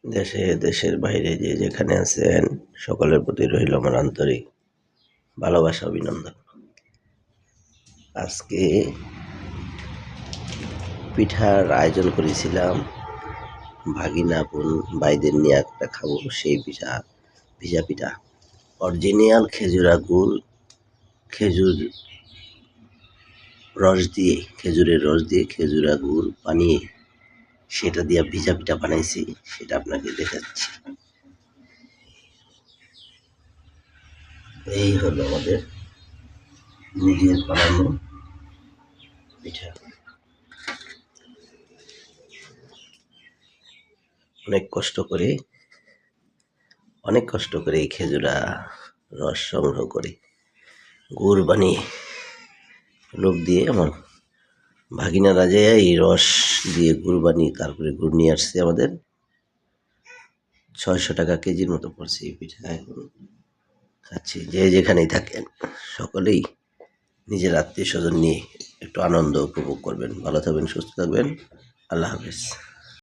দেশে দেশের বাইরে যে যেখানে আছেন সকলের প্রতি রইল আমার আন্তরিক ভালোবাসা অভিনন্দন। আজকে পিঠার আয়োজন করেছিলাম, ভাগিনা বোন ভাইদের নিয়ে একটা খাবো সেই পিঠা, ভিজা পিঠা অরিজিনাল খেজুরা গুড়, খেজুর খেজুরের রস দিয়ে খেজুরা গুড় বানিয়ে সেটা দিয়ে ভিজা পিঠা বানাইছি, সেটা আপনাকে দেখাচ্ছি। এই হলো আমাদের নিজের বানানো পিঠা। অনেক কষ্ট করে এই খেজুরা রস সংগ্রহ করে গুড় বানিয়ে লোক দিয়ে আমার ভাগিনারা যে এই রস দিয়ে গুড় বানিয়ে তারপরে গুড় নিয়ে আসছে আমাদের 600 টাকা কেজির মতো পড়ছে এই পিঠা। এখন খাচ্ছি, যে যেখানেই থাকেন সকলেই নিজের আত্মীয় স্বজন নিয়ে একটু আনন্দ উপভোগ করবেন। ভালো থাকবেন, সুস্থ থাকবেন। আল্লাহ হাফেজ।